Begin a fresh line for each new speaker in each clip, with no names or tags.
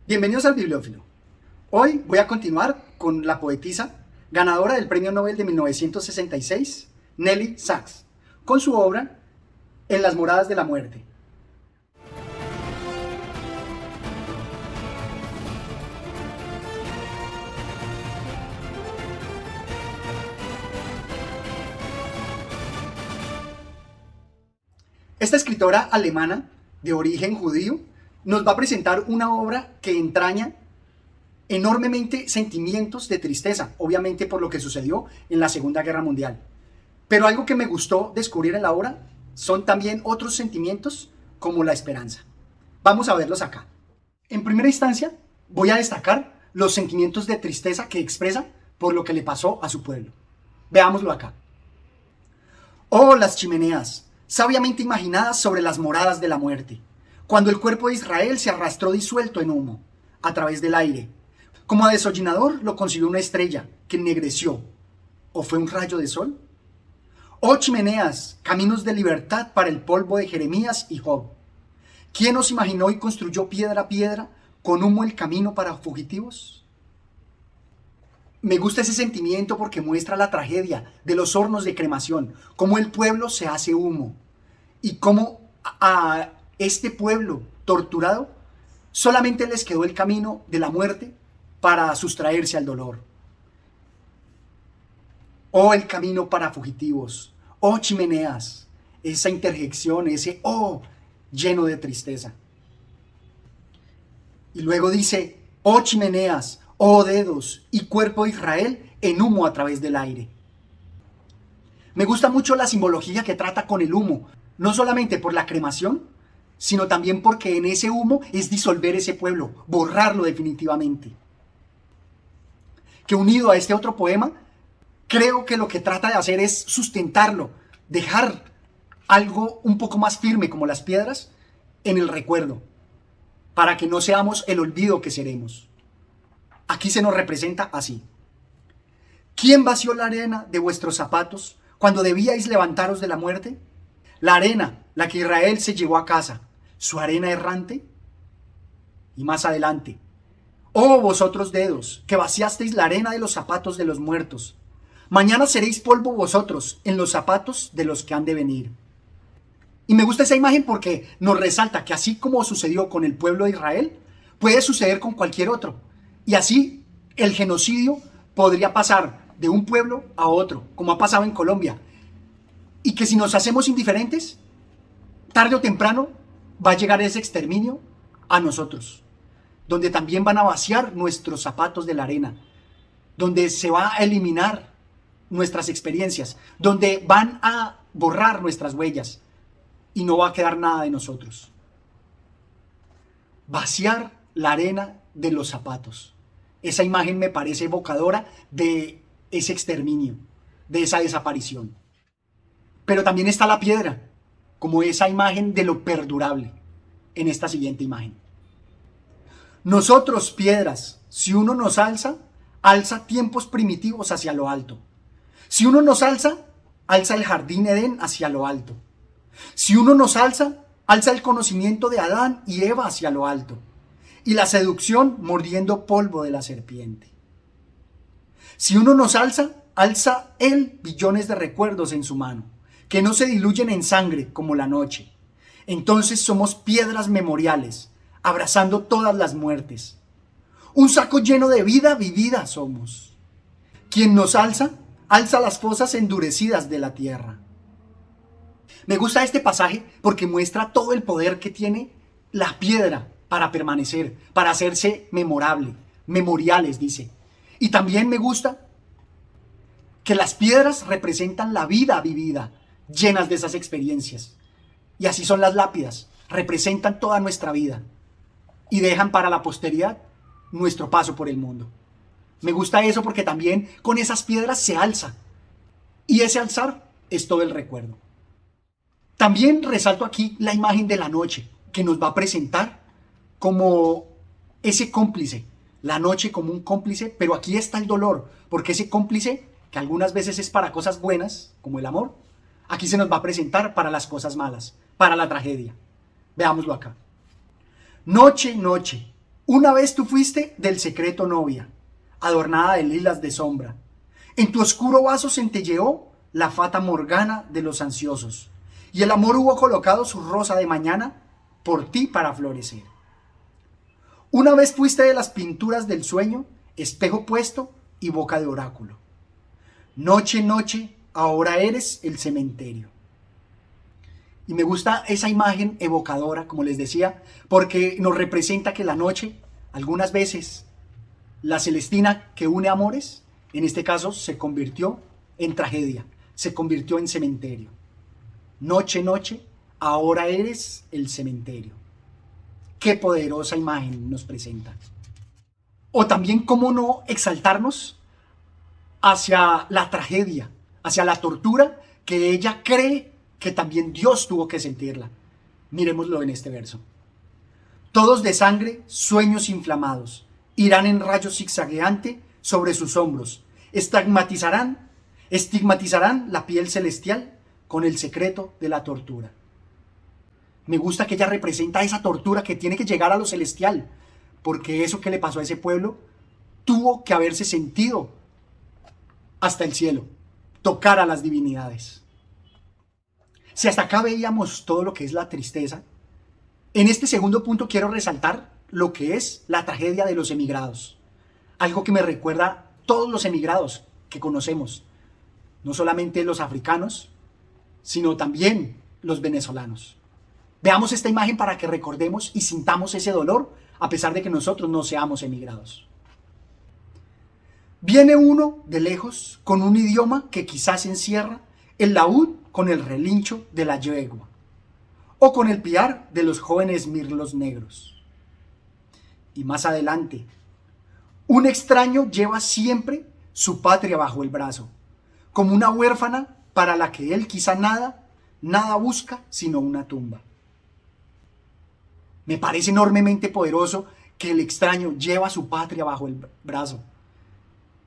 Bienvenidos al Bibliófilo. Hoy voy a continuar con la poetisa, ganadora del Premio Nobel de 1966, Nelly Sachs, con su obra En las moradas de la muerte. Esta escritora alemana de origen judío nos va a presentar una obra que entraña enormemente sentimientos de tristeza, obviamente por lo que sucedió en la Segunda Guerra Mundial. Pero algo que me gustó descubrir en la obra son también otros sentimientos como la esperanza. Vamos a verlos acá. En primera instancia, voy a destacar los sentimientos de tristeza que expresa por lo que le pasó a su pueblo. Veámoslo acá. Oh, las chimeneas, sabiamente imaginadas sobre las moradas de la muerte, cuando el cuerpo de Israel se arrastró disuelto en humo, a través del aire. Como a desollinador lo concibió una estrella que ennegreció. ¿O fue un rayo de sol? Oh chimeneas, caminos de libertad para el polvo de Jeremías y Job. ¿Quién os imaginó y construyó piedra a piedra con humo el camino para fugitivos? Me gusta ese sentimiento porque muestra la tragedia de los hornos de cremación, cómo el pueblo se hace humo y cómo a este pueblo torturado solamente les quedó el camino de la muerte para sustraerse al dolor. Oh, el camino para fugitivos. Oh, chimeneas. Esa interjección, ese oh lleno de tristeza. Y luego dice, oh chimeneas, oh dedos y cuerpo de Israel en humo a través del aire. Me gusta mucho la simbología que trata con el humo, no solamente por la cremación, sino también porque en ese humo es disolver ese pueblo, borrarlo definitivamente. Que unido a este otro poema, creo que lo que trata de hacer es sustentarlo, dejar algo un poco más firme como las piedras en el recuerdo, para que no seamos el olvido que seremos. Aquí se nos representa así. ¿Quién vació la arena de vuestros zapatos cuando debíais levantaros de la muerte? La arena, la que Israel se llevó a casa, su arena errante. Y más adelante, oh vosotros dedos, que vaciasteis la arena de los zapatos de los muertos, mañana seréis polvo vosotros en los zapatos de los que han de venir. Y me gusta esa imagen porque nos resalta que así como sucedió con el pueblo de Israel, puede suceder con cualquier otro. Y así el genocidio podría pasar de un pueblo a otro, como ha pasado en Colombia. Y que si nos hacemos indiferentes, tarde o temprano va a llegar ese exterminio a nosotros, donde también van a vaciar nuestros zapatos de la arena, donde se va a eliminar nuestras experiencias, donde van a borrar nuestras huellas y no va a quedar nada de nosotros. Vaciar la arena de los zapatos. Esa imagen me parece evocadora de ese exterminio, de esa desaparición. Pero también está la piedra, como esa imagen de lo perdurable en esta siguiente imagen. Nosotros, piedras, si uno nos alza, alza tiempos primitivos hacia lo alto. Si uno nos alza, alza el jardín Edén hacia lo alto. Si uno nos alza, alza el conocimiento de Adán y Eva hacia lo alto. Y la seducción mordiendo polvo de la serpiente. Si uno nos alza, alza él billones de recuerdos en su mano, que no se diluyen en sangre como la noche. Entonces somos piedras memoriales, abrazando todas las muertes. Un saco lleno de vida vivida somos. Quien nos alza, alza las fosas endurecidas de la tierra. Me gusta este pasaje porque muestra todo el poder que tiene la piedra para permanecer, para hacerse memorable, memoriales, dice. Y también me gusta que las piedras representan la vida vivida, llenas de esas experiencias. Y así son las lápidas, representan toda nuestra vida y dejan para la posteridad nuestro paso por el mundo. Me gusta eso porque también con esas piedras se alza. Y ese alzar es todo el recuerdo. También resalto aquí la imagen de la noche, que nos va a presentar como ese cómplice. La noche como un cómplice, pero aquí está el dolor, porque ese cómplice, que algunas veces es para cosas buenas, como el amor, aquí se nos va a presentar para las cosas malas, para la tragedia. Veámoslo acá. Noche, noche, Una vez tú fuiste del secreto novia, adornada de lilas de sombra. En tu oscuro vaso centelleó la fata morgana de los ansiosos, y el amor hubo colocado su rosa de mañana por ti para florecer. Una vez fuiste de las pinturas del sueño, espejo puesto y boca de oráculo. Noche, noche, ahora eres el cementerio. Y me gusta esa imagen evocadora, como les decía, porque nos representa que la noche, algunas veces, la Celestina que une amores, en este caso se convirtió en tragedia, se convirtió en cementerio. Noche, noche, ahora eres el cementerio. Qué poderosa imagen nos presenta. O también cómo no exaltarnos hacia la tragedia, hacia la tortura que ella cree que también Dios tuvo que sentirla. Miremoslo en este verso. Todos de sangre, sueños inflamados, irán en rayos zigzagueante sobre sus hombros, estigmatizarán la piel celestial con el secreto de la tortura. Me gusta que ella representa esa tortura que tiene que llegar a lo celestial, porque eso que le pasó a ese pueblo tuvo que haberse sentido hasta el cielo, tocar a las divinidades. Si hasta acá veíamos todo lo que es la tristeza, en este segundo punto quiero resaltar lo que es la tragedia de los emigrados. Algo que me recuerda a todos los emigrados que conocemos, no solamente los africanos, sino también los venezolanos. Veamos esta imagen para que recordemos y sintamos ese dolor, a pesar de que nosotros no seamos emigrados. Viene uno de lejos con un idioma que quizás encierra el laúd con el relincho de la yegua, o con el piar de los jóvenes mirlos negros. Y más adelante, un extraño lleva siempre su patria bajo el brazo, como una huérfana para la que él quizá nada busca sino una tumba. Me parece enormemente poderoso que el extraño lleva su patria bajo el brazo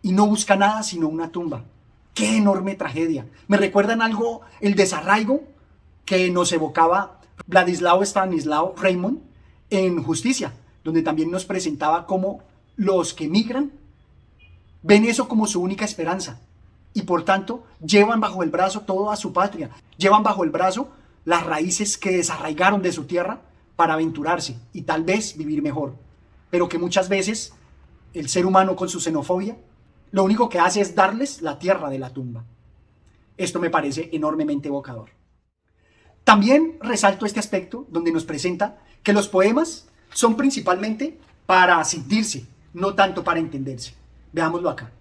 y no busca nada sino una tumba. ¡Qué enorme tragedia! Me recuerdan algo el desarraigo que nos evocaba Vladislao Stanislao Raymond en Justicia, donde también nos presentaba cómo los que migran ven eso como su única esperanza y por tanto llevan bajo el brazo toda su patria, llevan bajo el brazo las raíces que desarraigaron de su tierra para aventurarse y tal vez vivir mejor, pero que muchas veces el ser humano con su xenofobia lo único que hace es darles la tierra de la tumba. Esto me parece enormemente evocador. También resalto este aspecto donde nos presenta que los poemas son principalmente para sentirse, no tanto para entenderse. Veámoslo acá.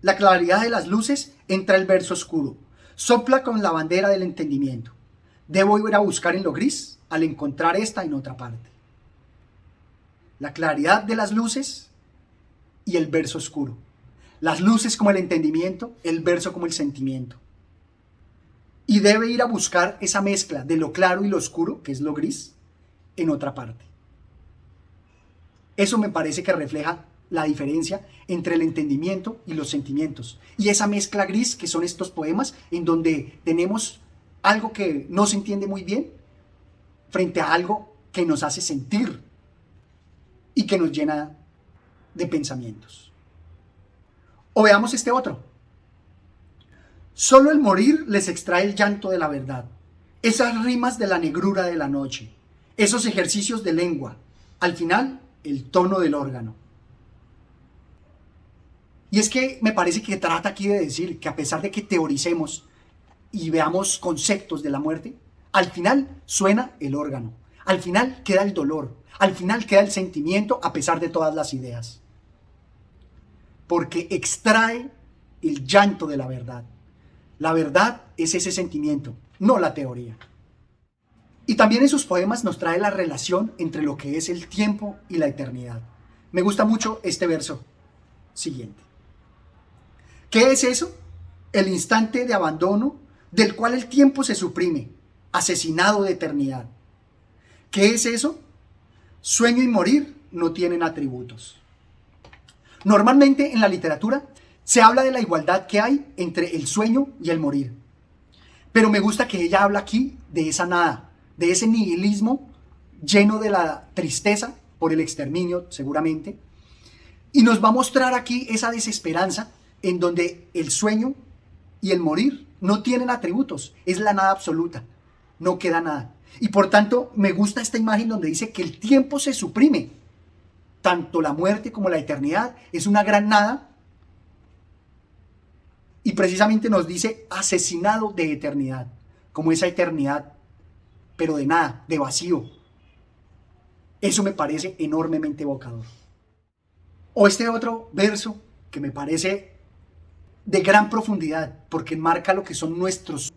La claridad de las luces entra el verso oscuro, sopla con la bandera del entendimiento. Debo ir a buscar en lo gris al encontrar esta en otra parte. La claridad de las luces y el verso oscuro. Las luces como el entendimiento, el verso como el sentimiento. Y debe ir a buscar esa mezcla de lo claro y lo oscuro, que es lo gris, en otra parte. Eso me parece que refleja la diferencia entre el entendimiento y los sentimientos. Y esa mezcla gris que son estos poemas en donde tenemos algo que no se entiende muy bien frente a algo que nos hace sentir y que nos llena de pensamientos. O veamos este otro. Solo el morir les extrae el llanto de la verdad, esas rimas de la negrura de la noche, esos ejercicios de lengua, al final el tono del órgano. Y es que me parece que trata aquí de decir que a pesar de que teoricemos y veamos conceptos de la muerte, al final suena el órgano, al final queda el dolor, al final queda el sentimiento a pesar de todas las ideas. Porque extrae el llanto de la verdad. La verdad es ese sentimiento, no la teoría. Y también en sus poemas nos trae la relación entre lo que es el tiempo y la eternidad. Me gusta mucho este verso siguiente. ¿Qué es eso? El instante de abandono del cual el tiempo se suprime, asesinado de eternidad. ¿Qué es eso? Sueño y morir no tienen atributos. Normalmente en la literatura se habla de la igualdad que hay entre el sueño y el morir. Pero me gusta que ella habla aquí de esa nada, de ese nihilismo lleno de la tristeza por el exterminio seguramente. Y nos va a mostrar aquí esa desesperanza en donde el sueño y el morir no tienen atributos, es la nada absoluta, no queda nada. Y por tanto me gusta esta imagen donde dice que el tiempo se suprime, tanto la muerte como la eternidad es una gran nada. Y precisamente nos dice asesinado de eternidad, como esa eternidad, pero de nada, de vacío. Eso me parece enormemente evocador. O este otro verso que me parece de gran profundidad, porque enmarca lo que son nuestros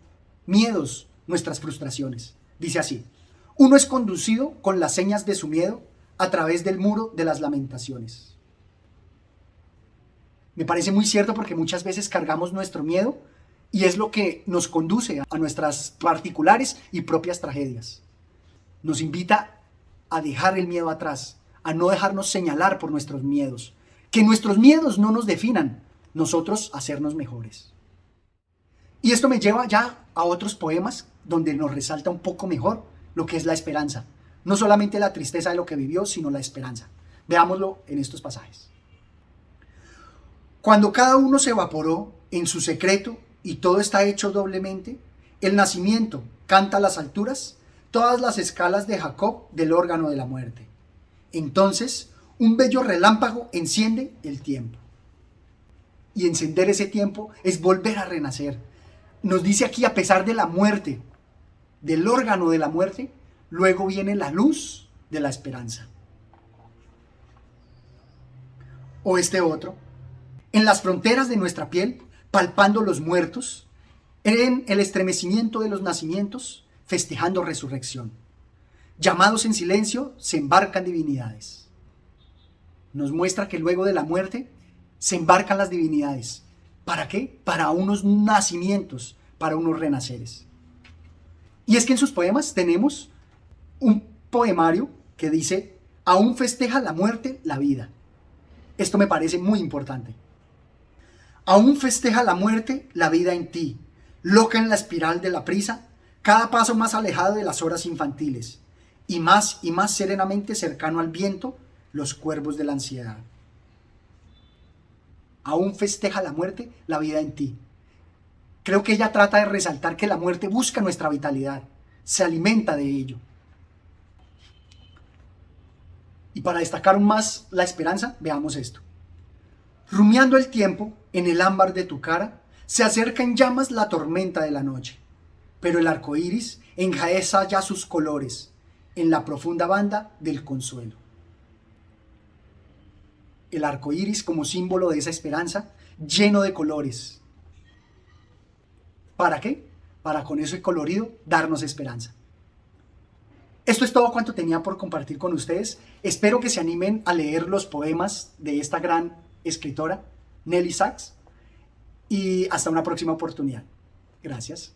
miedos, nuestras frustraciones. Dice así: uno es conducido con las señas de su miedo a través del muro de las lamentaciones. Me parece muy cierto porque muchas veces cargamos nuestro miedo y es lo que nos conduce a nuestras particulares y propias tragedias. Nos invita a dejar el miedo atrás, a no dejarnos señalar por nuestros miedos. Que nuestros miedos no nos definan, nosotros hacernos mejores. Y esto me lleva ya a otros poemas donde nos resalta un poco mejor lo que es la esperanza. No solamente la tristeza de lo que vivió, sino la esperanza. Veámoslo en estos pasajes. Cuando cada uno se evaporó en su secreto y todo está hecho doblemente, el nacimiento canta a las alturas todas las escalas de Jacob del órgano de la muerte. Entonces, un bello relámpago enciende el tiempo. Y encender ese tiempo es volver a renacer. Nos dice aquí, a pesar de la muerte, del órgano de la muerte, luego viene la luz de la esperanza. O este otro: en las fronteras de nuestra piel, palpando los muertos, en el estremecimiento de los nacimientos, festejando resurrección. Llamados en silencio, se embarcan divinidades. Nos muestra que luego de la muerte se embarcan las divinidades. ¿Para qué? Para unos nacimientos, para unos renaceres. Y es que en sus poemas tenemos un poemario que dice: aún festeja la muerte la vida. Esto me parece muy importante. Aún festeja la muerte la vida en ti, loca en la espiral de la prisa, cada paso más alejado de las horas infantiles, y más serenamente cercano al viento, los cuervos de la ansiedad. Aún festeja la muerte la vida en ti. Creo que ella trata de resaltar que la muerte busca nuestra vitalidad, se alimenta de ello. Y para destacar aún más la esperanza, veamos esto. Rumiando el tiempo, en el ámbar de tu cara, se acerca en llamas la tormenta de la noche, pero el arco iris enjaeza ya sus colores en la profunda banda del consuelo. El arco iris como símbolo de esa esperanza, lleno de colores. ¿Para qué? Para con ese colorido darnos esperanza. Esto es todo cuanto tenía por compartir con ustedes. Espero que se animen a leer los poemas de esta gran escritora, Nelly Sachs, y hasta una próxima oportunidad. Gracias.